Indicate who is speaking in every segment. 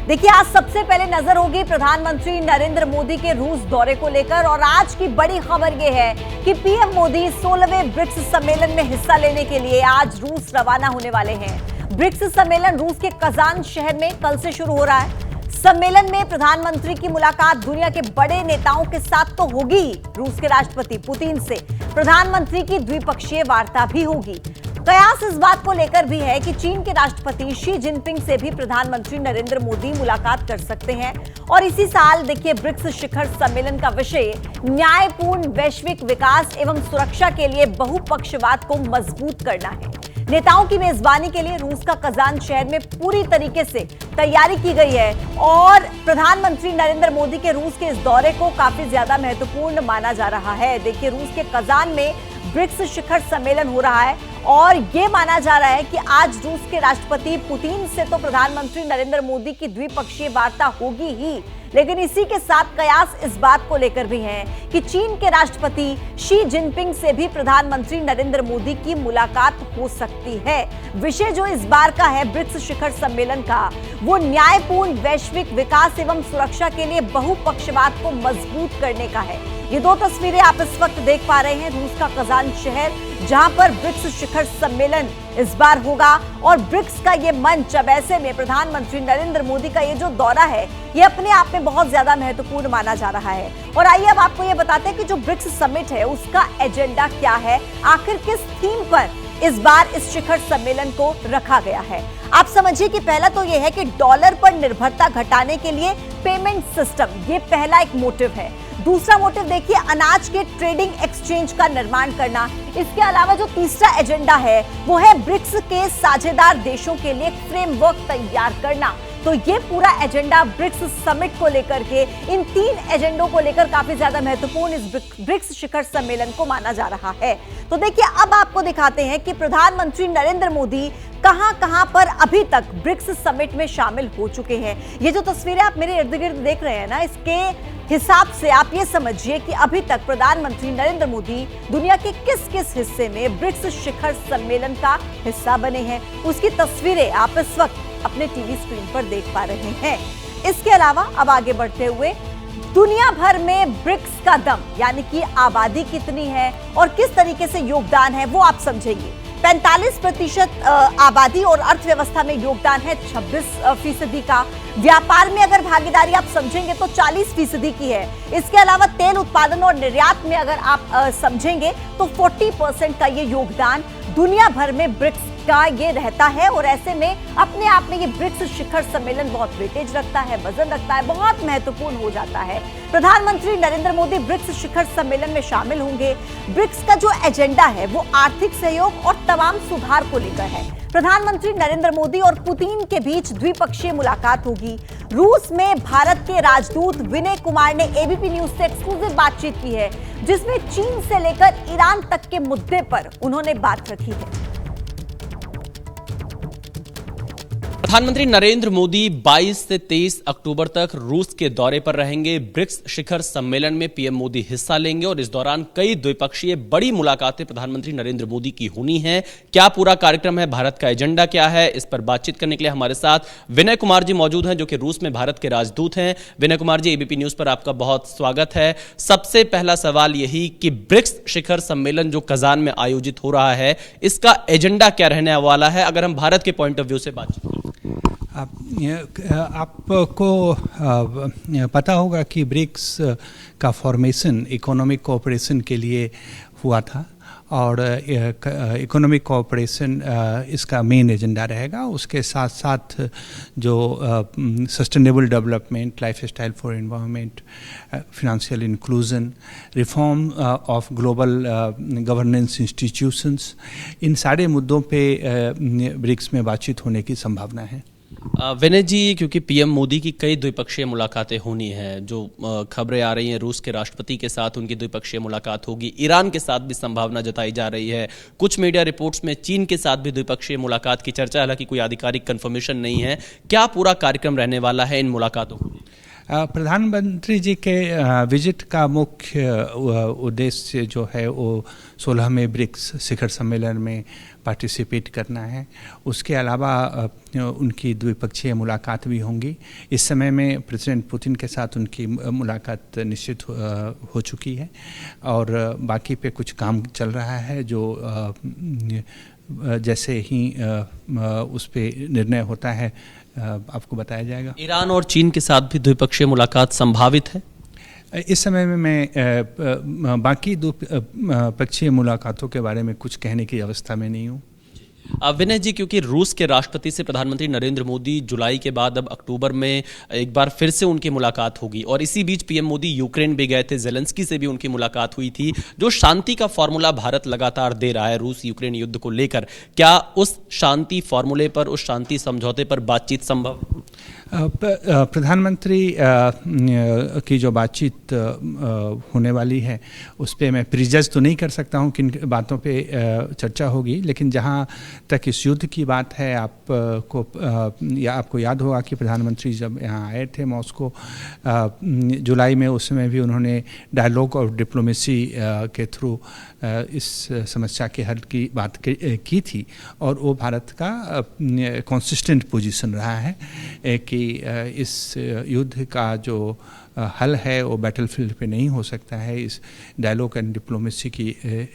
Speaker 1: देखिए, आज सबसे पहले नजर होगी प्रधानमंत्री नरेंद्र मोदी के रूस दौरे को लेकर। और आज की बड़ी खबर यह है कि पीएम मोदी 16वें ब्रिक्स सम्मेलन में हिस्सा लेने के लिए आज रूस रवाना होने वाले हैं। ब्रिक्स सम्मेलन रूस के कजान शहर में कल से शुरू हो रहा है। सम्मेलन में प्रधानमंत्री की मुलाकात दुनिया के बड़े नेताओं के साथ तो होगी, रूस के राष्ट्रपति पुतिन से प्रधानमंत्री की द्विपक्षीय वार्ता भी होगी। कयास इस बात को लेकर भी है कि चीन के राष्ट्रपति शी जिनपिंग से भी प्रधानमंत्री नरेंद्र मोदी मुलाकात कर सकते हैं। और इसी साल देखिए, ब्रिक्स शिखर सम्मेलन का विषय न्यायपूर्ण वैश्विक विकास एवं सुरक्षा के लिए बहुपक्षवाद को मजबूत करना है। नेताओं की मेजबानी के लिए रूस का कजान शहर में पूरी तरीके से तैयारी की गई है और प्रधानमंत्री नरेंद्र मोदी के रूस के इस दौरे को काफी ज्यादा महत्वपूर्ण माना जा रहा है। देखिए, रूस के कजान में ब्रिक्स शिखर सम्मेलन हो रहा है और ये माना जा रहा है कि आज रूस के राष्ट्रपति पुतिन से तो प्रधानमंत्री नरेंद्र मोदी की द्विपक्षीय वार्ता होगी ही, लेकिन इसी के साथ कयास इस बात को लेकर भी है कि चीन के राष्ट्रपति शी जिनपिंग से भी प्रधानमंत्री नरेंद्र मोदी की मुलाकात हो सकती है। विषय जो इस बार का है ब्रिक्स शिखर सम्मेलन का, वो न्यायपूर्ण वैश्विक विकास एवं सुरक्षा के लिए बहुपक्षवाद को मजबूत करने का है। ये दो तस्वीरें आप इस वक्त देख पा रहे हैं, रूस का कजान शहर जहां पर ब्रिक्स शिखर सम्मेलन इस बार होगा। और ब्रिक्स का ये मंच, अब ऐसे में प्रधानमंत्री नरेंद्र मोदी का ये जो दौरा है, ये अपने आप में बहुत ज्यादा महत्वपूर्ण माना जा रहा है। और आइए अब आपको ये बताते हैं कि जो ब्रिक्स समिट है उसका एजेंडा क्या है, आखिर किस थीम पर इस बार इस शिखर सम्मेलन को रखा गया है। आप समझिए कि पहला तो यह है कि डॉलर पर निर्भरता घटाने के लिए पेमेंट सिस्टम, ये पहला एक मोटिव है। दूसरा मोटिव देखिए, अनाज के ट्रेडिंग एक्सचेंज का निर्माण करना। इसके अलावा जो तीसरा एजेंडा है वो है ब्रिक्स के साझेदार देशों के लिए फ्रेमवर्क तैयार करना। तो ये पूरा एजेंडा ब्रिक्स समिट को लेकर के, इन तीन एजेंडों को लेकर काफी ज्यादा महत्वपूर्ण इस ब्रिक्स शिखर सम्मेलन को माना जा रहा है। तो देखिए, अब आपको दिखाते हैं कि प्रधानमंत्री नरेंद्र मोदी कहां पर अभी तक ब्रिक्स समिट में शामिल हो चुके हैं। ये जो तस्वीरें आप मेरे इर्द गिर्द देख रहे हैं ना, इसके हिसाब से आप ये समझिए कि अभी तक प्रधानमंत्री नरेंद्र मोदी दुनिया के किस किस हिस्से में ब्रिक्स शिखर सम्मेलन का हिस्सा बने हैं, उसकी तस्वीरें आप इस वक्त अपने टीवी स्क्रीन पर देख पा रहे हैं। इसके अलावा अब आगे बढ़ते हुए, दुनिया भर में ब्रिक्स का दम, यानी कि आबादी कितनी है और किस तरीके से योगदान है, वो आप समझेंगे। 45% आबादी और अर्थव्यवस्था में योगदान है 26% का। व्यापार में अगर भागीदारी आप समझेंगे तो 40% की है। इसके अलावा तेल उत्पादन और निर्यात में अगर आप समझेंगे तो 40% का ये योगदान दुनिया भर में ब्रिक्स का ये रहता है। और ऐसे में अपने आप में ये ब्रिक्स शिखर सम्मेलन बहुत वेटेज रखता है, वजन रखता है, बहुत महत्वपूर्ण हो जाता है। प्रधानमंत्री नरेंद्र मोदी ब्रिक्स शिखर सम्मेलन में शामिल होंगे। ब्रिक्स का जो एजेंडा है वो आर्थिक सहयोग और तमाम सुधार को लेकर है। प्रधानमंत्री नरेंद्र मोदी और पुतिन के बीच द्विपक्षीय मुलाकात होगी। रूस में भारत के राजदूत विनय कुमार ने एबीपी न्यूज से एक्सक्लूसिव बातचीत की है, जिसमें चीन से लेकर ईरान तक के मुद्दे पर उन्होंने बात रखी है।
Speaker 2: प्रधानमंत्री नरेंद्र मोदी 22 से 23 अक्टूबर तक रूस के दौरे पर रहेंगे। ब्रिक्स शिखर सम्मेलन में पीएम मोदी हिस्सा लेंगे और इस दौरान कई द्विपक्षीय बड़ी मुलाकातें प्रधानमंत्री नरेंद्र मोदी की होनी है। क्या पूरा कार्यक्रम है, भारत का एजेंडा क्या है, इस पर बातचीत करने के लिए हमारे साथ विनय कुमार जी मौजूद हैं, जो कि रूस में भारत के राजदूत हैं। विनय कुमार जी, एबीपी न्यूज पर आपका बहुत स्वागत है। सबसे पहला सवाल यही कि ब्रिक्स शिखर सम्मेलन जो कजान में आयोजित हो रहा है, इसका एजेंडा क्या रहने वाला है, अगर हम भारत के पॉइंट ऑफ व्यू से बातचीत करें?
Speaker 3: आपको पता होगा कि ब्रिक्स का फॉर्मेशन इकोनॉमिक कोऑपरेशन के लिए हुआ था और इकोनॉमिक कोऑपरेशन इसका मेन एजेंडा रहेगा। उसके साथ साथ जो sustainable development, lifestyle for environment, financial inclusion, reform of global governance institutions, इन सारे मुद्दों पे ब्रिक्स में बातचीत होने की संभावना है।
Speaker 2: विनय जी, क्योंकि पीएम मोदी की कई द्विपक्षीय मुलाकातें होनी हैं, जो खबरें आ रही हैं रूस के राष्ट्रपति के साथ उनकी द्विपक्षीय मुलाकात होगी, ईरान के साथ भी संभावना जताई जा रही है, कुछ मीडिया रिपोर्ट्स में चीन के साथ भी द्विपक्षीय मुलाकात की चर्चा, हालांकि कोई आधिकारिक कंफर्मेशन नहीं है। क्या पूरा कार्यक्रम रहने वाला है इन मुलाकातों को?
Speaker 3: प्रधानमंत्री जी के विजिट का मुख्य उद्देश्य जो है वो 16वें ब्रिक्स शिखर सम्मेलन में पार्टिसिपेट करना है। उसके अलावा उनकी द्विपक्षीय मुलाकात भी होंगी। इस समय में प्रेसिडेंट पुतिन के साथ उनकी मुलाकात निश्चित हो चुकी है और बाकी पे कुछ काम चल रहा है जो जैसे ही उस पे निर्णय होता है आपको बताया जाएगा।
Speaker 2: ईरान और चीन के साथ भी द्विपक्षीय मुलाकात संभावित है।
Speaker 3: इस समय में मैं बाकी द्विपक्षीय मुलाकातों के बारे में कुछ कहने की अवस्था में नहीं हूँ।
Speaker 2: विनय जी, क्योंकि रूस के राष्ट्रपति से प्रधानमंत्री नरेंद्र मोदी जुलाई के बाद अब अक्टूबर में एक बार फिर से उनकी मुलाकात होगी और इसी बीच पीएम मोदी यूक्रेन भी गए थे, जेलेंस्की से भी उनकी मुलाकात हुई थी। जो शांति का फॉर्मूला भारत लगातार दे रहा है रूस यूक्रेन युद्ध को लेकर, क्या उस शांति फॉर्मूले पर, उस शांति समझौते पर बातचीत संभव?
Speaker 3: प्रधानमंत्री की जो बातचीत होने वाली है उस पर मैं प्रीजज तो नहीं कर सकता हूँ किन बातों पे चर्चा होगी, लेकिन जहाँ तक इस युद्ध की बात है आपको याद होगा कि प्रधानमंत्री जब यहाँ आए थे मॉस्को जुलाई में, उस समय भी उन्होंने डायलॉग और डिप्लोमेसी के थ्रू इस समस्या के हल की बात की थी और वो भारत का कंसिस्टेंट पोजीशन रहा है कि इस युद्ध का जो हल है वो बैटलफील्ड पे नहीं हो सकता है। इस डायलॉग एंड डिप्लोमेसी की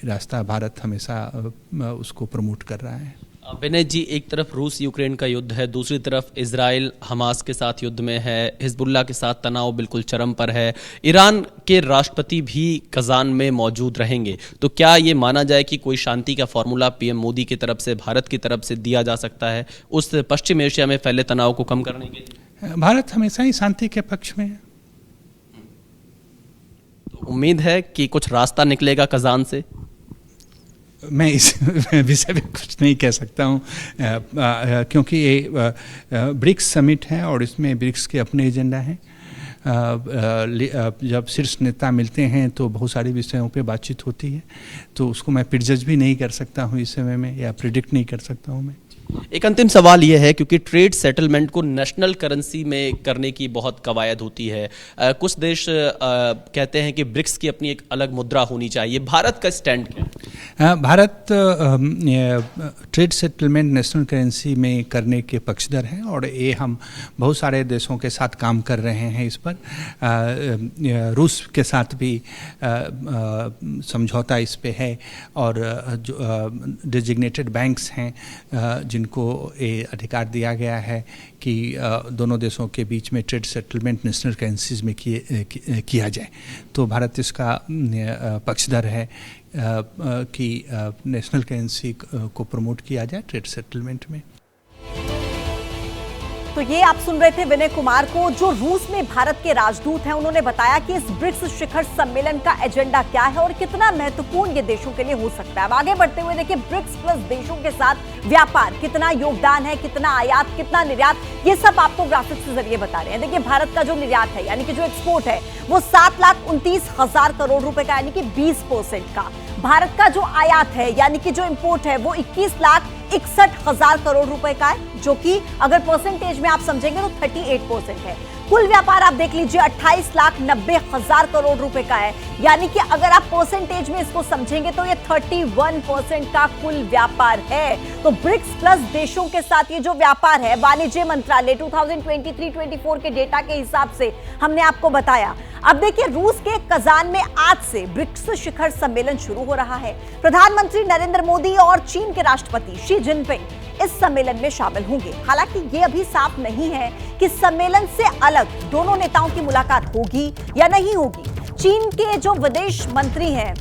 Speaker 3: रास्ता भारत हमेशा उसको प्रमोट कर रहा है।
Speaker 2: विनय जी, एक तरफ रूस यूक्रेन का युद्ध है, दूसरी तरफ इजराइल हमास के साथ युद्ध में है, हिजबुल्लाह के साथ तनाव बिल्कुल चरम पर है, ईरान के राष्ट्रपति भी कजान में मौजूद रहेंगे, तो क्या ये माना जाए कि कोई शांति का फॉर्मूला पीएम मोदी की तरफ से, भारत की तरफ से दिया जा सकता है उस पश्चिम एशिया में फैले तनाव को कम करने के लिए?
Speaker 3: भारत हमेशा ही शांति के पक्ष में है।
Speaker 2: तो उम्मीद है कि कुछ रास्ता निकलेगा कजान से?
Speaker 3: मैं इस विषय में कुछ नहीं कह सकता हूँ क्योंकि ये ब्रिक्स समिट है और इसमें ब्रिक्स के अपने एजेंडा हैं। जब शीर्ष नेता मिलते हैं तो बहुत सारे विषयों पे बातचीत होती है, तो उसको मैं प्रिजज भी नहीं कर सकता हूँ इस समय में, या प्रिडिक्ट नहीं कर सकता हूँ मैं।
Speaker 2: एक अंतिम सवाल यह है, क्योंकि ट्रेड सेटलमेंट को नेशनल करेंसी में करने की बहुत कवायद होती है, कुछ देश कहते हैं कि ब्रिक्स की अपनी एक अलग मुद्रा होनी चाहिए, भारत का स्टैंड क्या है?
Speaker 3: Bharat trade settlement national currency में करने के पक्षधर हैं और ये हम बहुत सारे देशों के साथ काम कर रहे हैं इस पर। रूस के साथ भी समझौता इस पे है और जो डेजिग्नेटेड बैंक्स हैं जिनको ये अधिकार दिया गया है कि दोनों देशों के बीच में ट्रेड सेटलमेंट नेशनल करेंसीज में किया जाए, तो भारत इसका पक्षधर है कि नेशनल करेंसी को प्रमोट किया जाए ट्रेड सेटलमेंट में।
Speaker 1: तो ये आप सुन रहे थे विनय कुमार को, जो रूस में भारत के राजदूत हैं। उन्होंने बताया कि इस ब्रिक्स शिखर सम्मेलन का एजेंडा क्या है और कितना महत्वपूर्ण ये देशों के लिए हो सकता है। अब आगे बढ़ते हुए देखिए, ब्रिक्स प्लस देशों के साथ व्यापार, कितना योगदान है, कितना आयात, कितना निर्यात, ये सब आपको ग्राफिक्स के जरिए बता रहे हैं। देखिए, भारत का जो निर्यात है यानी कि जो एक्सपोर्ट है वो 7,29,000 करोड़ रुपए का यानी कि 20% का। भारत का जो आयात है यानी कि जो इंपोर्ट है वो 21,61,000 करोड़ रुपए का है, जो कि अगर परसेंटेज में आप समझेंगे तो 38% है। कुल व्यापार आप देख लीजिए 28,90,000 करोड़ रुपए का है, यानी कि अगर आप परसेंटेज में इसको समझेंगे तो ये 31% का कुल व्यापार है। तो ब्रिक्स प्लस देशों के साथ ये जो व्यापार है, वाणिज्य मंत्रालय 2023-24 के डेटा के हिसाब से हमने आपको बताया। अब देखिए, रूस के कजान में आज से ब्रिक्स शिखर सम्मेलन शुरू हो रहा है। प्रधानमंत्री नरेंद्र मोदी और चीन के राष्ट्रपति शी जिनपिंग इस सम्मेलन में शामिल होंगे। हालांकि ये अभी साफ नहीं है कि सम्मेलन से अलग दोनों नेताओं की मुलाकात होगी या नहीं होगी। चीन के जो विदेश मंत्री हैं,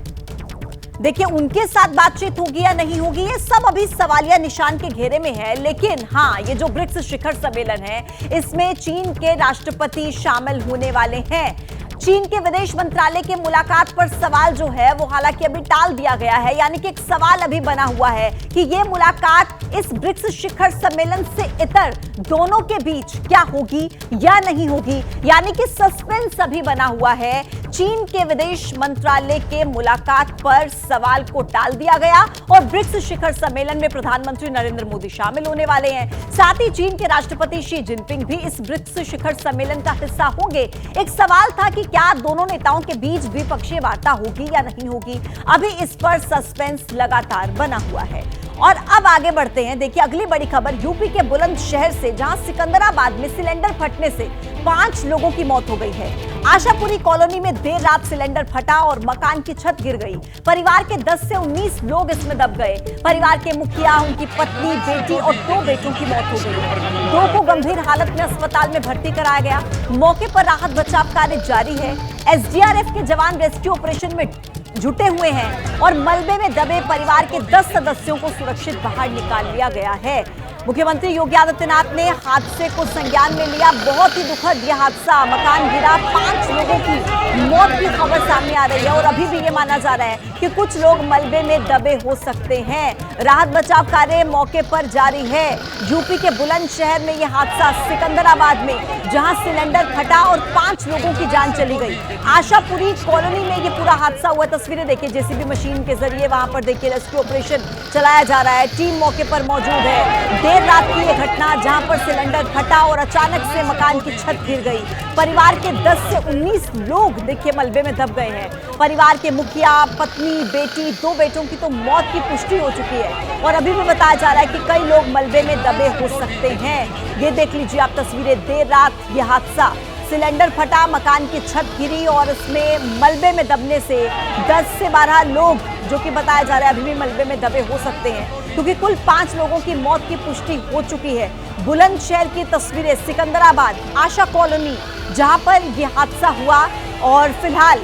Speaker 1: देखिए, उनके साथ बातचीत होगी या नहीं होगी, ये सब अभी सवालिया निशान के घेरे में है। लेकिन हाँ, ये जो ब्रिक्स शिखर सम्मेलन है इसमें चीन के राष्ट्रपति शामिल होने वाले हैं। चीन के विदेश मंत्रालय के मुलाकात पर सवाल जो है वो हालांकि अभी टाल दिया गया है, यानी कि एक सवाल अभी बना हुआ है कि ये मुलाकात इस ब्रिक्स शिखर सम्मेलन से इतर दोनों के बीच क्या होगी या नहीं होगी, यानी कि सस्पेंस अभी बना हुआ है। चीन के विदेश मंत्रालय के मुलाकात पर सवाल को टाल दिया गया और ब्रिक्स शिखर सम्मेलन में प्रधानमंत्री नरेंद्र मोदी शामिल होने वाले हैं। साथ ही चीन के राष्ट्रपति शी जिनपिंग भी इस ब्रिक्स शिखर सम्मेलन का हिस्सा होंगे। एक सवाल था कि क्या दोनों नेताओं के बीच द्विपक्षीय वार्ता होगी या नहीं होगी। अभी इस पर सस्पेंस लगातार बना हुआ है। और अब आगे बढ़ते हैं। देखिए अगली बड़ी खबर यूपी के बुलंदशहर से, जहां सिकंदराबाद में सिलेंडर फटने से 5 लोगों की मौत हो गई है। आशापुरी कॉलोनी में देर रात सिलेंडर फटा और मकान की छत गिर गई। परिवार के 10 से 19 लोग इसमें दब गए। परिवार के मुखिया, उनकी पत्नी, बेटी और 2 बेटों की मौत हो गई। 2 को गंभीर हालत में अस्पताल में भर्ती कराया गया। मौके पर राहत बचाव कार्य जारी है। एसडीआरएफ के जवान रेस्क्यू ऑपरेशन में जुटे हुए हैं और मलबे में दबे परिवार के 10 सदस्यों को सुरक्षित बाहर निकाल लिया गया है। मुख्यमंत्री योगी आदित्यनाथ ने हादसे को संज्ञान में लिया। बहुत ही दुखद यह हादसा, मकान गिरा, 5 लोगों की मौत की खबर सामने आ रही है और अभी भी ये माना जा रहा है कि कुछ लोग मलबे में दबे हो सकते हैं। राहत बचाव कार्य मौके पर जारी है। यूपी के बुलंदशहर में यह हादसा, सिकंदराबाद में, जहां सिलेंडर फटा और 5 लोगों की जान चली गई। आशापुरी कॉलोनी में यह पूरा हादसा हुआ। तस्वीरें देखिए, जेसीबी मशीन के जरिए वहां पर देखिए रेस्क्यू ऑपरेशन चलाया जा रहा है। टीम मौके पर मौजूद है। देर रात की यह घटना, जहां पर सिलेंडर फटा और अचानक से मकान की छत गिर गई। परिवार के 10 से 19 लोग देखिए मलबे में दब गए हैं। परिवार के मुखिया, पत्नी, बेटी, 2 बेटों की तो मौत की पुष्टि हो चुकी है और अभी भी बताया जा रहा है कि कई लोग मलबे में दबे हो सकते हैं। ये देख लीजिए आप तस्वीरें। देर रात यह हादसा, सिलेंडर फटा, मकान की छत गिरी और इसमें मलबे में दबने से 10 से 12 लोग, जो कि बताया जा रहा है अभी भी मलबे में दबे हो सकते हैं, क्योंकि कुल 5 लोगों की मौत की पुष्टि हो चुकी है। बुलंदशहर की तस्वीरें, सिकंदराबाद, आशा कॉलोनी, जहां पर यह हादसा हुआ और फिलहाल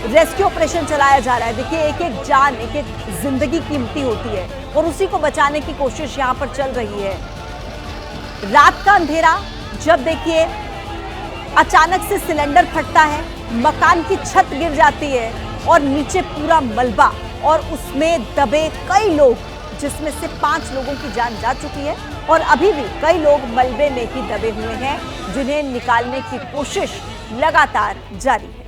Speaker 1: रेस्क्यू ऑपरेशन चलाया जा रहा है। देखिए एक एक जान, एक एक जिंदगी कीमती होती है और उसी को बचाने की कोशिश यहां पर चल रही है। रात का अंधेरा, जब देखिए अचानक से सिलेंडर फटता है, मकान की छत गिर जाती है और नीचे पूरा मलबा और उसमें दबे कई लोग, जिसमें से 5 लोगों की जान जा चुकी है और अभी भी कई लोग मलबे में ही दबे हुए हैं, जिन्हें निकालने की कोशिश लगातार जारी है।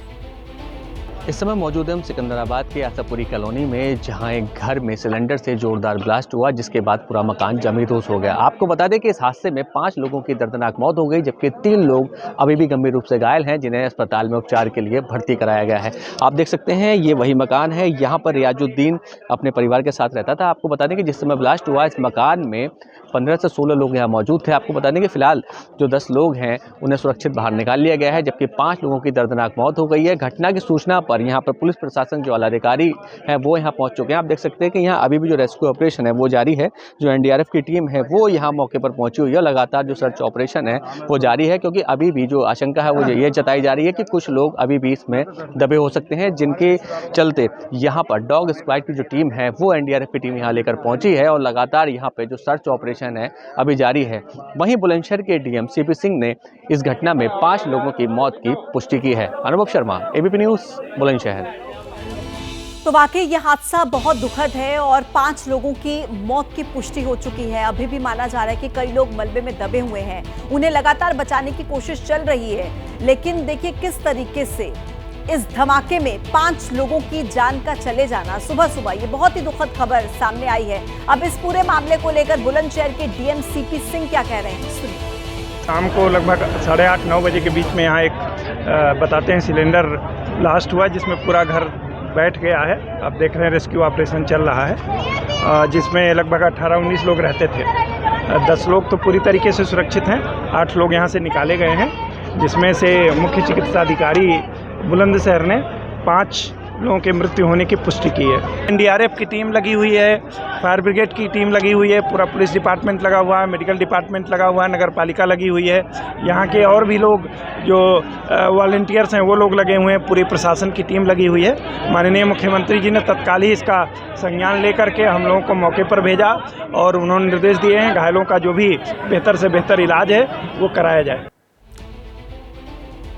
Speaker 4: इस समय मौजूद है हम सिकंदराबाद के आशापुरी कॉलोनी में, जहां एक घर में सिलेंडर से जोरदार ब्लास्ट हुआ, जिसके बाद पूरा मकान जमींदोज हो गया। आपको बता दें कि इस हादसे में 5 लोगों की दर्दनाक मौत हो गई, जबकि 3 लोग अभी भी गंभीर रूप से घायल हैं, जिन्हें अस्पताल में उपचार के लिए भर्ती कराया गया है। आप देख सकते हैं ये वही मकान है। यहाँ पर रियाजुद्दीन अपने परिवार के साथ रहता था। आपको बता दें कि जिस समय ब्लास्ट हुआ, इस मकान में 15 से 16 लोग यहाँ मौजूद थे। आपको बता दें कि फिलहाल जो 10 लोग हैं उन्हें सुरक्षित बाहर निकाल लिया गया है, जबकि 5 लोगों की दर्दनाक मौत हो गई है। घटना की सूचना पर यहाँ पर पुलिस प्रशासन जो अधिकारी हैं वो यहाँ पहुँच चुके हैं। आप देख सकते हैं कि यहाँ अभी भी जो रेस्क्यू ऑपरेशन है वो जारी है। जो एनडीआरएफ की टीम है वो यहाँ मौके पर पहुंची हुई है। लगातार जो सर्च ऑपरेशन है वो जारी है, क्योंकि अभी भी जो आशंका है वो ये जताई जा रही है कि कुछ लोग अभी भी इसमें दबे हो सकते हैं, जिनके चलते यहाँ पर डॉग स्क्वाड की जो टीम है वो एनडीआरएफ की टीम यहाँ लेकर पहुंची है और लगातार यहाँ पे जो सर्च ऑपरेशन है अभी जारी है। वहीं बुलंदशहर के डीएम सीपी सिंह ने इस घटना में 5 लोगों की मौत की पुष्टि की है। अनुभव शर्मा, एबीपी न्यूज़, बुलंदशहर।
Speaker 1: तो वाकई यह हादसा बहुत दुखद है और 5 लोगों की मौत की पुष्टि हो चुकी है। अभी भी माना जा रहा है कि कई लोग मलबे में दबे हुए हैं, उन्हें लगातार बचाने की कोशिश चल रही है। लेकिन देखिए किस तरीके से इस धमाके में 5 लोगों की जान का चले जाना, सुबह सुबह ये बहुत ही दुखद खबर सामने आई है। अब इस पूरे मामले को लेकर बुलंदशहर के डीएम सीपी सिंह क्या कह रहे हैं, सुनिए।
Speaker 5: शाम को लगभग 8:30-9 बजे के बीच में यहाँ एक बताते हैं सिलेंडर ब्लास्ट हुआ, जिसमें पूरा घर बैठ गया है। अब देख रहे हैं रेस्क्यू ऑपरेशन चल रहा है, जिसमें लगभग 18-19 लोग रहते थे। 10 लोग तो पूरी तरीके से सुरक्षित हैं, 8 लोग यहाँ से निकाले गए हैं, जिसमें से मुख्य चिकित्सा अधिकारी बुलंदशहर ने 5 लोगों के मृत्यु होने की पुष्टि की है। एनडीआरएफ की टीम लगी हुई है, फायर ब्रिगेड की टीम लगी हुई है, पूरा पुलिस डिपार्टमेंट लगा हुआ है, मेडिकल डिपार्टमेंट लगा हुआ है, नगर पालिका लगी हुई है। यहाँ के और भी लोग जो वॉलंटियर्स हैं वो लोग लगे हुए हैं, पूरी प्रशासन की टीम लगी हुई है। माननीय मुख्यमंत्री जी ने तत्काल ही इसका संज्ञान लेकर के हम लोगों को मौके पर भेजा और उन्होंने निर्देश दिए हैं घायलों का जो भी बेहतर से बेहतर इलाज है वो कराया जाए।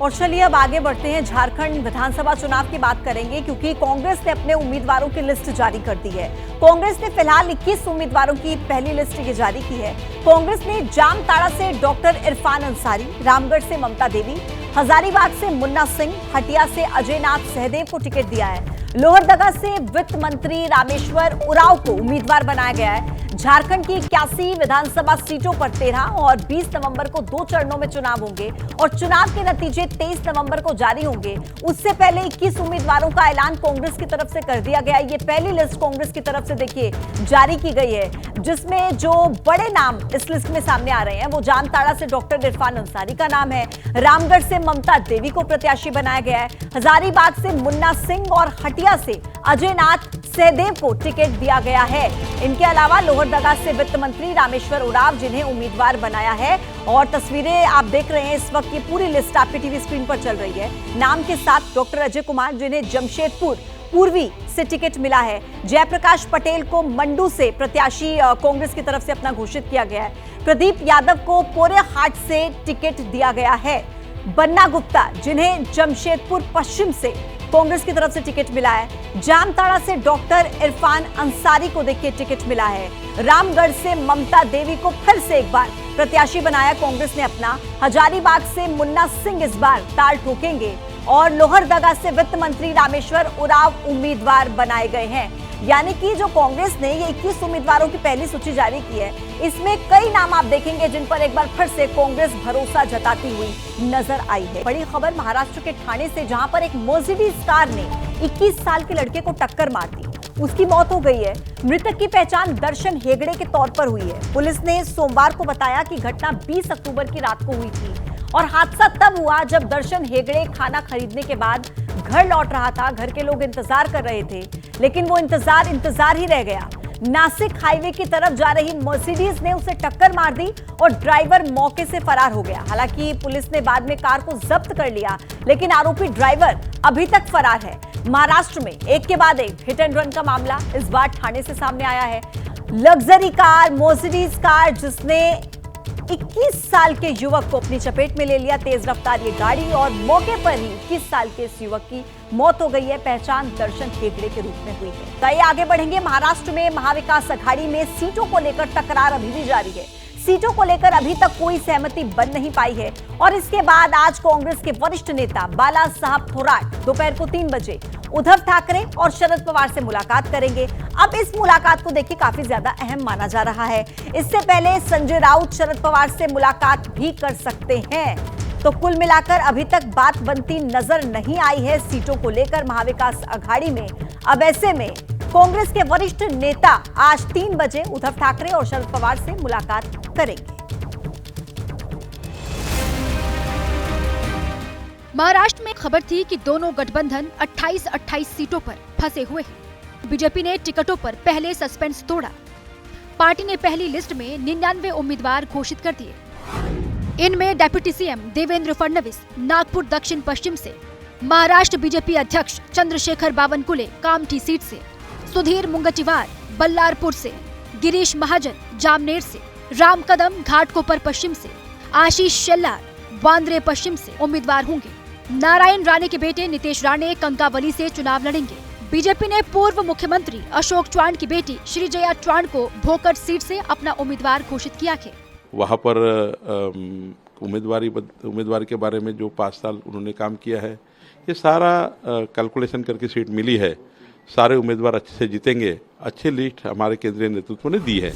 Speaker 1: और चलिए अब आगे बढ़ते हैं। झारखंड विधानसभा चुनाव की बात करेंगे क्योंकि कांग्रेस ने अपने उम्मीदवारों की लिस्ट जारी कर दी है। कांग्रेस ने फिलहाल 21 उम्मीदवारों की पहली लिस्ट ये जारी की है। कांग्रेस ने जामताड़ा से डॉक्टर इरफान अंसारी, रामगढ़ से ममता देवी, हजारीबाग से मुन्ना सिंह, हटिया से अजयनाथ सहदेव को टिकट दिया है। लोहरदगा से वित्त मंत्री रामेश्वर उरांव को उम्मीदवार बनाया गया है। झारखंड की 81 विधानसभा सीटों पर 13 और 20 नवंबर को 2 चरणों में चुनाव होंगे और चुनाव के नतीजे 23 नवंबर को जारी होंगे। उससे पहले 21 उम्मीदवारों का ऐलान कांग्रेस की तरफ से कर दिया गया। ये पहली लिस्ट कांग्रेस की तरफ से देखिए जारी की गई है, जिसमें जो बड़े नाम इस लिस्ट में सामने आ रहे हैं वो जामताड़ा से डॉक्टर इरफान अंसारी का नाम है, रामगढ़ से ममता देवी को प्रत्याशी बनाया गया है, हजारीबाग से मुन्ना सिंह और हटिया से अजयनाथ सहदेव को टिकट दिया गया है। इनके अलावा लोहरदगा से वित्त मंत्री रामेश्वर उरांव जिन्हें उम्मीदवार बनाया है। और तस्वीरें आप देख रहे हैं इस वक्त, की पूरी लिस्ट आपकी टीवी स्क्रीन पर चल रही है। नाम के साथ डॉक्टर अजय कुमार जिन्हें जमशेदपुर पूर्वी से टिकट मिला है, जयप्रकाश पटेल को मंडू से प्रत्याशी कांग्रेस की तरफ से अपना घोषित किया गया है, प्रदीप यादव को पोरेहाट से टिकट दिया गया है, बन्ना गुप्ता जिन्हें जमशेदपुर पश्चिम से कांग्रेस की तरफ से टिकट मिला है, जामताड़ा से डॉक्टर इरफान अंसारी को देखिए टिकट मिला है, रामगढ़ से ममता देवी को फिर से एक बार प्रत्याशी बनाया कांग्रेस ने अपना, हजारीबाग से मुन्ना सिंह इस बार ताल ठोकेंगे और लोहरदगा से वित्त मंत्री रामेश्वर उरांव उम्मीदवार बनाए गए हैं। यानी कि जो कांग्रेस ने ये 21 उम्मीदवारों की पहली सूची जारी की है, इसमें कई नाम आप देखेंगे जिन पर एक बार फिर से कांग्रेस भरोसा जताती हुई नजर आई है। बड़ी खबर महाराष्ट्र के ठाणे से, जहां पर एक मर्सिडीज कार ने 21 साल के लड़के को टक्कर मार दी, उसकी मौत हो गई है। मृतक की पहचान दर्शन हेगड़े के तौर पर हुई है। पुलिस ने सोमवार को बताया कि घटना 20 अक्टूबर की रात को हुई थी और हादसा तब हुआ जब दर्शन हेगड़े खाना खरीदने के बाद घर लौट रहा था। घर के लोग इंतजार कर रहे थे, लेकिन वो इंतजार ही रह गया। नासिक हाईवे की तरफ जा रही मर्सिडीज ने उसे टक्कर मार दी और ड्राइवर मौके से फरार हो गया। हालांकि पुलिस ने बाद में कार को जब्त कर लिया, लेकिन आरोपी ड्राइवर अभी तक फरार है। महाराष्ट्र में एक के बाद एक हिट एंड रन का मामला इस बार ठाणे से सामने आया है। लग्जरी कार, मर्सिडीज कार जिसने 21 साल के युवक को अपनी चपेट में ले लिया, तेज रफ्तार ये गाड़ी, और मौके पर ही 21 साल के इस युवक की मौत हो गई है। पहचान दर्शन हेगड़े के रूप में हुई है। तो आइए आगे बढ़ेंगे। महाराष्ट्र में महाविकास अघाड़ी में सीटों को लेकर टकरार अभी भी जारी है। सीटों को लेकर अभी तक कोई सहमति बन नहीं पाई है और इसके बाद आज कांग्रेस के वरिष्ठ नेता बाला साहब थोराट दोपहर को 3 बजे उद्धव ठाकरे और शरद पवार से मुलाकात करेंगे। अब इस मुलाकात को देखिए काफी ज्यादा अहम माना जा रहा है। इससे पहले संजय राउत शरद पवार से मुलाकात भी कर सकते हैं। तो कुल मिलाकर अभी तक बात बनती नजर नहीं आई है सीटों को लेकर महाविकास अघाड़ी में। अब ऐसे में कांग्रेस के वरिष्ठ नेता आज 3 बजे उद्धव ठाकरे और शरद पवार से मुलाकात करेंगे।
Speaker 6: महाराष्ट्र में खबर थी कि दोनों गठबंधन 28-28 सीटों पर फंसे हुए हैं। बीजेपी ने टिकटों पर पहले सस्पेंस तोड़ा। पार्टी ने पहली लिस्ट में 99 उम्मीदवार घोषित कर दिए। इनमें डिप्टी सीएम देवेंद्र फडणवीस नागपुर दक्षिण पश्चिम से, महाराष्ट्र बीजेपी अध्यक्ष चंद्रशेखर बावनकुले कामठी सीट से, सुधीर मुंगटीवार बल्लारपुर से, गिरीश महाजन जामनेर से, राम कदम घाटकोपर पश्चिम से, आशीष शेल्लार वांद्रे पश्चिम से उम्मीदवार होंगे। नारायण राणे के बेटे नितेश राणे कंकावली से चुनाव लड़ेंगे। बीजेपी ने पूर्व मुख्यमंत्री अशोक चव्हाण की बेटी श्रीजया चव्हाण को भोकर सीट से अपना उम्मीदवार घोषित किया है।
Speaker 7: वहाँ पर उम्मीदवार के बारे में जो 5 साल उन्होंने काम किया है, ये सारा कैलकुलेशन करके सीट मिली है। सारे उम्मीदवार अच्छे से जीतेंगे। अच्छी लिस्ट हमारे केंद्रीय नेतृत्व ने दी है।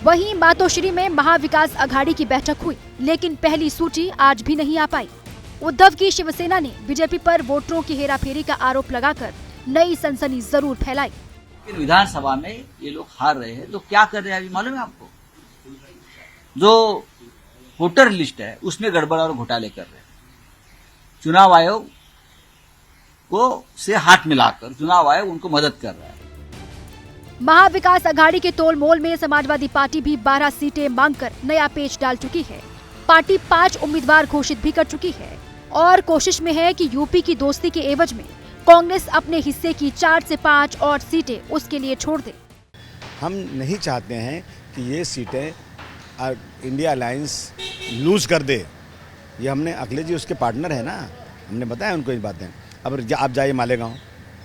Speaker 6: वहीं मातोश्री में महाविकास अघाड़ी की बैठक हुई, लेकिन पहली सूची आज भी नहीं आ पाई। उद्धव की शिवसेना ने बीजेपी पर वोटरों की हेराफेरी का आरोप लगाकर नई सनसनी जरूर फैलाई।
Speaker 8: विधानसभा में ये लोग हार रहे हैं तो क्या कर रहे हैं अभी मालूम है आपको? जो वोटर लिस्ट है उसमें गड़बड़ और घोटाले कर रहे हैं। चुनाव आयोग को से हाथ मिलाकर चुनाव आयोग उनको मदद कर रहा है।
Speaker 6: महाविकास अघाड़ी के तोल मोल में समाजवादी पार्टी भी 12 सीटें मांगकर नया पेच डाल चुकी है। पार्टी 5 उम्मीदवार घोषित भी कर चुकी है और कोशिश में है कि यूपी की दोस्ती के एवज में कांग्रेस अपने हिस्से की 4 से 5 और सीटें उसके लिए छोड़ दे।
Speaker 9: हम नहीं चाहते हैं कि ये सीटें इंडिया अलायंस लूज़ कर दे, ये हमने अखिलेश जी उसके पार्टनर है ना, हमने बताया उनको ये बातें। अब आप जाइए मालेगांव,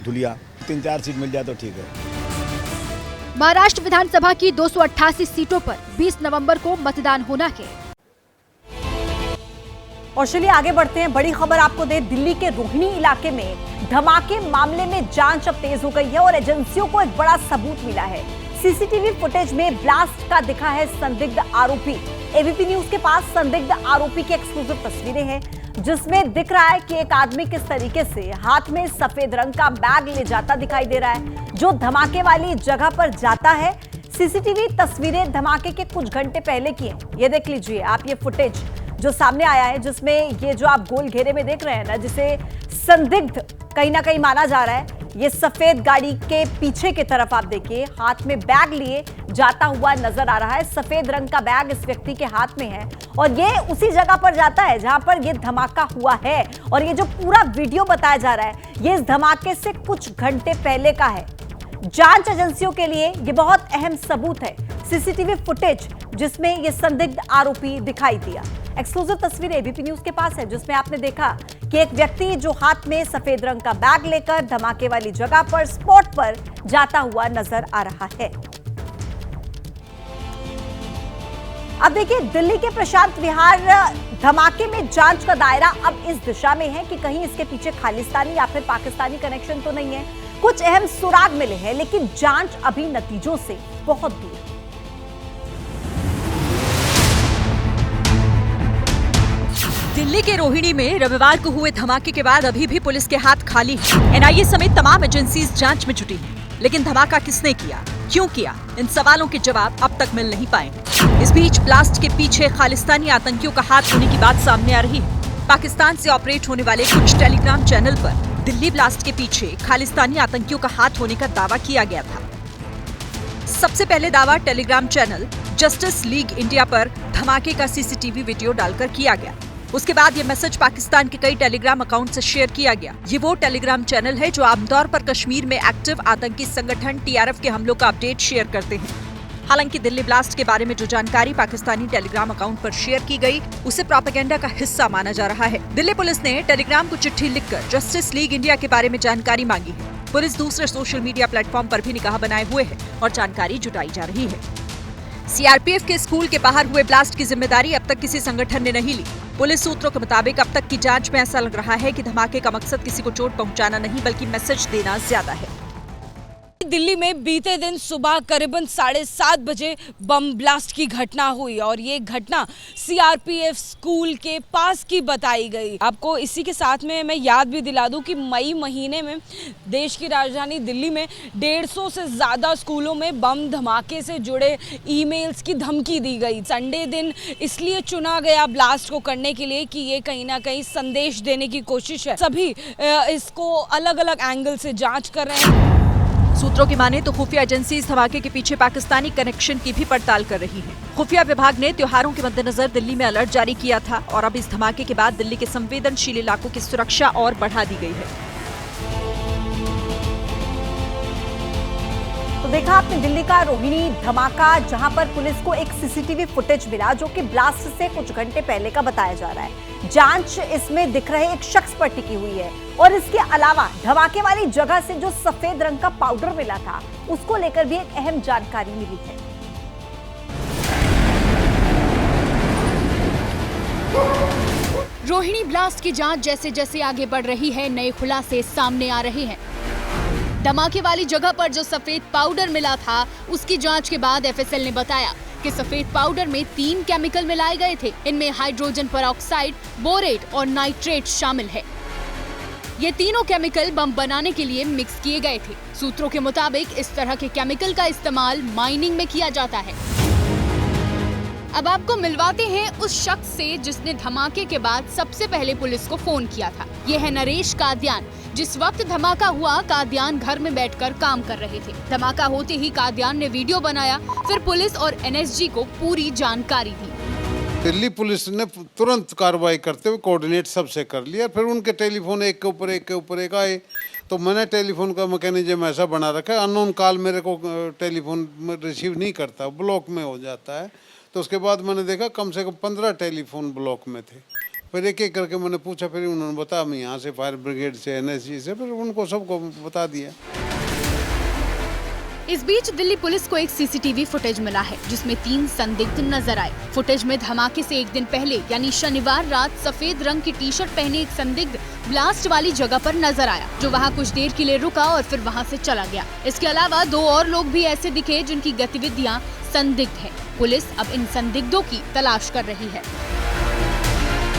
Speaker 9: धुलिया, 3-4 सीट मिल जाए तो ठीक है।
Speaker 6: महाराष्ट्र विधानसभा की 288 सीटों पर 20 नवंबर को मतदान होना है।
Speaker 1: और चलिए आगे बढ़ते हैं। बड़ी खबर आपको दे, दिल्ली के रोहिणी इलाके में धमाके मामले में जांच अब तेज हो गई है और एजेंसियों को एक बड़ा सबूत मिला है। सीसीटीवी फुटेज में ब्लास्ट का दिखा है संदिग्ध आरोपी। एबीपी न्यूज के पास संदिग्ध आरोपी की एक्सक्लूसिव तस्वीरें हैं, जिसमें दिख रहा है कि एक आदमी किस तरीके से हाथ में सफेद रंग का बैग ले जाता दिखाई दे रहा है, जो धमाके वाली जगह पर जाता है। सीसीटीवी तस्वीरें धमाके के कुछ घंटे पहले की हैं। ये देख लीजिए आप, ये फुटेज जो सामने आया है, जिसमें ये जो आप गोल घेरे में देख रहे हैं ना, जिसे संदिग्ध कहीं ना कहीं माना जा रहा है, ये सफेद गाड़ी के पीछे की तरफ आप देखिए हाथ में बैग लिए जाता हुआ नजर आ रहा है। सफेद रंग का बैग इस व्यक्ति के हाथ में है और ये उसी जगह पर जाता है जहां पर ये धमाका हुआ है। और ये जो पूरा वीडियो बताया जा रहा है, ये इस धमाके से कुछ घंटे पहले का है। जांच एजेंसियों के लिए ये बहुत अहम सबूत है, सीसीटीवी फुटेज जिसमें ये संदिग्ध आरोपी दिखाई दिया। एक्सक्लूसिव तस्वीर एबीपी न्यूज के पास है, जिसमें आपने देखा कि एक व्यक्ति जो हाथ में सफेद रंग का बैग लेकर धमाके वाली जगह पर स्पॉट पर जाता हुआ नजर आ रहा है। अब देखिए, दिल्ली के प्रशांत विहार धमाके में जांच का दायरा अब इस दिशा में है कि कहीं इसके पीछे खालिस्तानी या फिर पाकिस्तानी कनेक्शन तो नहीं है। कुछ अहम सुराग मिले हैं, लेकिन जांच अभी नतीजों से बहुत दूर है।
Speaker 10: दिल्ली के रोहिणी में रविवार को हुए धमाके के बाद अभी भी पुलिस के हाथ खाली हैं। एनआईए समेत तमाम एजेंसीज जांच में जुटी हैं। लेकिन धमाका किसने किया, क्यों किया, इन सवालों के जवाब अब तक मिल नहीं पाए। इस बीच ब्लास्ट के पीछे खालिस्तानी आतंकियों का हाथ होने की बात सामने आ रही है। पाकिस्तान से ऑपरेट होने वाले कुछ टेलीग्राम चैनल पर दिल्ली ब्लास्ट के पीछे खालिस्तानी आतंकियों का हाथ होने का दावा किया गया था। सबसे पहले दावा Telegram channel justice league India पर धमाके का सीसीटीवी वीडियो डालकर किया गया। उसके बाद ये मैसेज पाकिस्तान के कई टेलीग्राम अकाउंट से शेयर किया गया। ये वो टेलीग्राम चैनल है जो आमतौर पर कश्मीर में एक्टिव आतंकी संगठन टीआरएफ के हमलों का अपडेट शेयर करते हैं। हालांकि दिल्ली ब्लास्ट के बारे में जो जानकारी पाकिस्तानी टेलीग्राम अकाउंट पर शेयर की गई, उसे प्रोपेगेंडा का हिस्सा माना जा रहा है। दिल्ली पुलिस ने टेलीग्राम को चिट्ठी लिखकर जस्टिस लीग इंडिया के बारे में जानकारी मांगी है। पुलिस दूसरे सोशल मीडिया प्लेटफॉर्म पर भी निगाह बनाए हुए है और जानकारी जुटाई जा रही है। सीआरपीएफ के स्कूल के बाहर हुए ब्लास्ट की जिम्मेदारी अब तक किसी संगठन ने नहीं ली। पुलिस सूत्रों के मुताबिक अब तक की जांच में ऐसा लग रहा है कि धमाके का मकसद किसी को चोट पहुंचाना नहीं, बल्कि मैसेज देना ज्यादा है।
Speaker 11: दिल्ली में बीते दिन सुबह करीबन 7:30 बजे बम ब्लास्ट की घटना हुई और ये घटना सीआरपीएफ स्कूल के पास की बताई गई। आपको इसी के साथ में मैं याद भी दिला दूं कि मई महीने में देश की राजधानी दिल्ली में 150 से ज़्यादा स्कूलों में बम धमाके से जुड़े ईमेल्स की धमकी दी गई। संडे दिन इसलिए चुना गया ब्लास्ट को करने के लिए कि ये कहीं ना कहीं संदेश देने की कोशिश है। सभी इसको अलग अलग एंगल से जाँच कर रहे हैं।
Speaker 10: सूत्रों की माने तो खुफिया एजेंसी इस धमाके के पीछे पाकिस्तानी कनेक्शन की भी पड़ताल कर रही है। खुफिया विभाग ने त्योहारों के मद्देनजर दिल्ली में अलर्ट जारी किया था और अब इस धमाके के बाद दिल्ली के संवेदनशील इलाकों की सुरक्षा और बढ़ा दी गई है।
Speaker 1: तो देखा आपने दिल्ली का रोहिणी धमाका, जहां पर पुलिस को एक सीसीटीवी फुटेज मिला जो कि ब्लास्ट से कुछ घंटे पहले का बताया जा रहा है। जांच इसमें दिख रहे एक शख्स पर टिकी हुई है और इसके अलावा धमाके वाली जगह से जो सफेद रंग का पाउडर मिला था, उसको लेकर भी एक अहम जानकारी मिली है।
Speaker 6: रोहिणी ब्लास्ट की जांच जैसे जैसे आगे बढ़ रही है, नए खुलासे सामने आ रहे हैं। धमाके वाली जगह पर जो सफेद पाउडर मिला था, उसकी जांच के बाद एफएसएल ने बताया कि सफेद पाउडर में 3 केमिकल मिलाए गए थे। इनमें हाइड्रोजन पेरोक्साइड, बोरेट और नाइट्रेट शामिल है। ये तीनों केमिकल बम बनाने के लिए मिक्स किए गए थे। सूत्रों के मुताबिक इस तरह के केमिकल का इस्तेमाल माइनिंग में किया जाता है। अब आपको मिलवाते हैं उस शख्स से जिसने धमाके के बाद सबसे पहले पुलिस को फोन किया था। ये है नरेश कादियान। जिस वक्त धमाका हुआ, कादियान घर में बैठकर काम कर रहे थे। धमाका होते ही कादियान ने वीडियो बनाया, फिर पुलिस और एनएसजी को पूरी जानकारी दी।
Speaker 12: दिल्ली पुलिस ने तुरंत कार्रवाई करते हुए कोऑर्डिनेट सबसे कर लिया। फिर उनके टेलीफोन एक के ऊपर एक आए, तो मैंने टेलीफोन का मैकेनिज्म ऐसा बना रखा है, अननोन कॉल मेरे को टेलीफोन रिसीव नहीं करता, ब्लॉक में हो जाता है। तो उसके बाद मैंने देखा कम से कम 15 टेलीफोन ब्लॉक में थे। फिर एक एक करके मैंने पूछा, फिर उन्होंने बताया मैं यहाँ से फायर ब्रिगेड से NSG से, फिर उनको सबको बता दिया।
Speaker 6: इस बीच दिल्ली पुलिस को एक सीसीटीवी फुटेज मिला है जिसमें 3 संदिग्ध नजर आए। फुटेज में धमाके से एक दिन पहले यानी शनिवार रात सफेद रंग की टी-शर्ट पहने एक संदिग्ध ब्लास्ट वाली जगह पर नजर आया, जो वहां कुछ देर के लिए रुका और फिर वहां से चला गया। इसके अलावा 2 और लोग भी ऐसे दिखे जिनकी गतिविधियां संदिग्ध है। पुलिस अब इन संदिग्धों की तलाश कर रही है।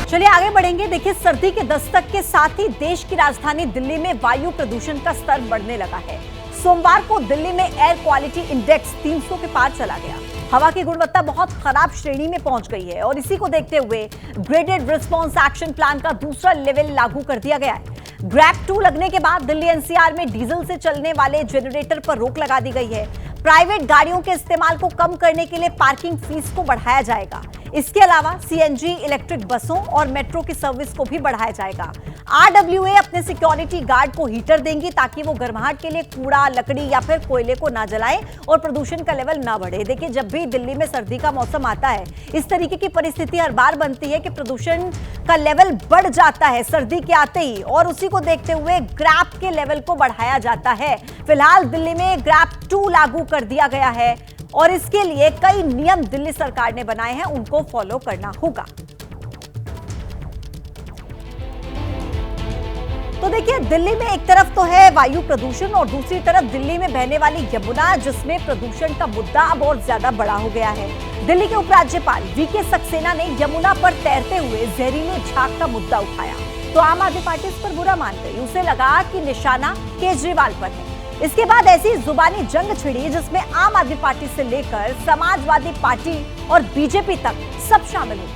Speaker 1: चलिए आगे बढ़ेंगे। देखिए, सर्दी के दस्तक के साथ ही देश की राजधानी दिल्ली में वायु प्रदूषण का स्तर बढ़ने लगा है। सोमवार को दिल्ली में एयर क्वालिटी इंडेक्स 300 के पार चला गया। हवा की गुणवत्ता बहुत खराब श्रेणी में पहुंच गई है और इसी को देखते हुए ग्रेडेड रिस्पांस एक्शन प्लान का दूसरा लेवल लागू कर दिया गया है। ग्रैप 2 लगने के बाद दिल्ली NCR में डीजल से चलने वाले जनरेटर पर रोक लगा दी गई है। प्राइवेट गाड़ियों के इस्तेमाल को कम करने के लिए पार्किंग फीस को बढ़ाया जाएगा। इसके अलावा CNG, इलेक्ट्रिक बसों और मेट्रो की सर्विस को भी बढ़ाया जाएगा। RWA अपने सिक्योरिटी गार्ड को हीटर देंगी ताकि वो गर्माहट के लिए कूड़ा, लकड़ी या फिर कोयले को ना जलाएं और प्रदूषण का लेवल ना बढ़े। देखिए, जब भी दिल्ली में सर्दी का मौसम आता है, इस तरीके की परिस्थिति हर बार बनती है कि प्रदूषण का लेवल बढ़ जाता है सर्दी के आते ही, और उसी को देखते हुए ग्रैप के लेवल को बढ़ाया जाता है। फिलहाल दिल्ली में ग्रैप 2 लागू कर दिया गया है और इसके लिए कई नियम दिल्ली सरकार ने बनाए हैं, उनको फॉलो करना होगा। तो देखिए, दिल्ली में एक तरफ तो है वायु प्रदूषण और दूसरी तरफ दिल्ली में बहने वाली यमुना, जिसमें प्रदूषण का मुद्दा अब और ज्यादा बड़ा हो गया है। दिल्ली के उपराज्यपाल VK सक्सेना ने यमुना पर तैरते हुए जहरीले झाग का मुद्दा उठाया तो आम आदमी पार्टी इस पर बुरा मान गई। उसे लगा कि निशाना केजरीवाल पर है। इसके बाद ऐसी जुबानी जंग छिड़ी जिसमें आम आदमी पार्टी से लेकर समाजवादी पार्टी और बीजेपी तक सब शामिल हुए।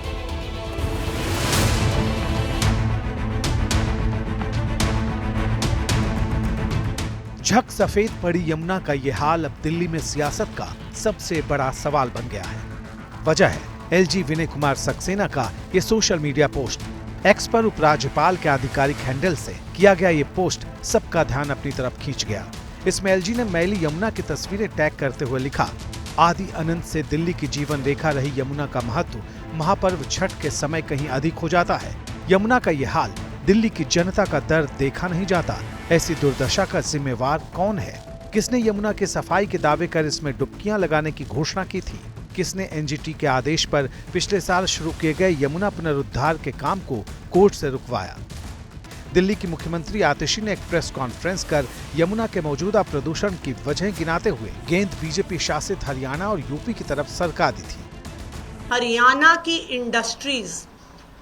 Speaker 13: झक सफेद पड़ी यमुना का ये हाल अब दिल्ली में सियासत का सबसे बड़ा सवाल बन गया है। वजह है LG विनय कुमार सक्सेना का ये सोशल मीडिया पोस्ट। एक्स पर उपराज्यपाल के आधिकारिक हैंडल से किया गया ये पोस्ट सबका ध्यान अपनी तरफ खींच गया। इसमें LG ने मैली यमुना की तस्वीरें टैग करते हुए लिखा, आदि अनंत से दिल्ली की जीवन रेखा रही यमुना का महत्व महापर्व छठ के समय कहीं अधिक हो जाता है। यमुना का ये हाल, दिल्ली की जनता का दर्द देखा नहीं जाता। ऐसी दुर्दशा का जिम्मेवार कौन है? किसने यमुना की सफाई के दावे कर इसमें डुबकियां लगाने की घोषणा की थी? किसने NGT के आदेश पर पिछले साल शुरू किए गए यमुना पुनरुद्धार के काम को कोर्ट से रुकवाया? दिल्ली की मुख्यमंत्री आतिशी ने एक प्रेस कॉन्फ्रेंस कर यमुना के मौजूदा प्रदूषण की वजह गिनाते हुए गेंद बीजेपी शासित हरियाणा और यूपी की तरफ सरका दी थी।
Speaker 14: हरियाणा की इंडस्ट्रीज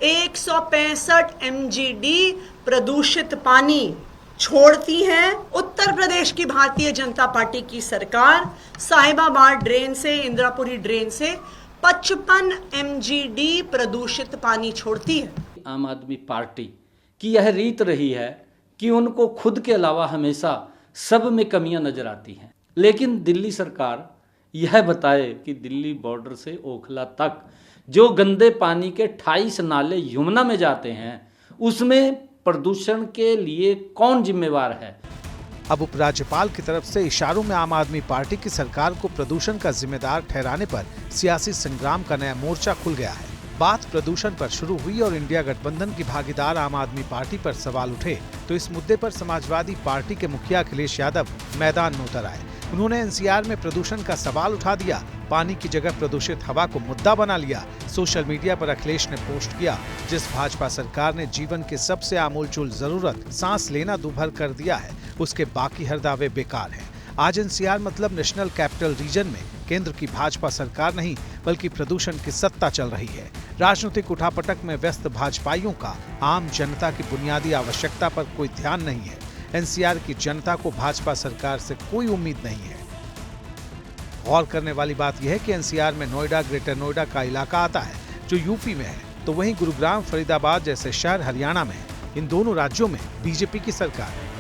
Speaker 14: 165 MGD प्रदूषित पानी छोड़ती हैं। उत्तर प्रदेश की भारतीय जनता पार्टी की सरकार साहिबाबाद ड्रेन से, इंदिरापुरी ड्रेन से 55 MGD प्रदूषित पानी छोड़ती है।
Speaker 15: आम आदमी पार्टी की यह रीत रही है कि उनको खुद के अलावा हमेशा सब में कमियां नजर आती हैं, लेकिन दिल्ली सरकार यह बताए कि दिल्ली बॉर्डर से ओखला तक जो गंदे पानी के 28 नाले यमुना में जाते हैं, उसमें प्रदूषण के लिए कौन जिम्मेवार है?
Speaker 13: अब उपराज्यपाल की तरफ से इशारों में आम आदमी पार्टी की सरकार को प्रदूषण का जिम्मेदार ठहराने पर सियासी संग्राम का नया मोर्चा खुल गया है। बात प्रदूषण पर शुरू हुई और इंडिया गठबंधन की भागीदार आम आदमी पार्टी पर सवाल उठे तो इस मुद्दे पर समाजवादी पार्टी के मुखिया अखिलेश यादव मैदान में उतर आए। उन्होंने NCR में प्रदूषण का सवाल उठा दिया, पानी की जगह प्रदूषित हवा को मुद्दा बना लिया। सोशल मीडिया पर अखिलेश ने पोस्ट किया, जिस भाजपा सरकार ने जीवन के सबसे आमूलचूल जरूरत सांस लेना दूभर कर दिया है, उसके बाकी हर दावे बेकार हैं। आज NCR मतलब नेशनल कैपिटल रीजन में केंद्र की भाजपा सरकार नहीं बल्कि प्रदूषण की सत्ता चल रही है। राजनीतिक उठापटक में व्यस्त भाजपाइयों का आम जनता की बुनियादी आवश्यकता पर कोई ध्यान नहीं है। NCR की जनता को भाजपा सरकार से कोई उम्मीद नहीं है। गौर करने वाली बात यह है कि NCR में नोएडा, ग्रेटर नोएडा का इलाका आता है जो यूपी में है, तो वहीं गुरुग्राम, फरीदाबाद जैसे शहर हरियाणा में है। इन दोनों राज्यों में बीजेपी की सरकार है।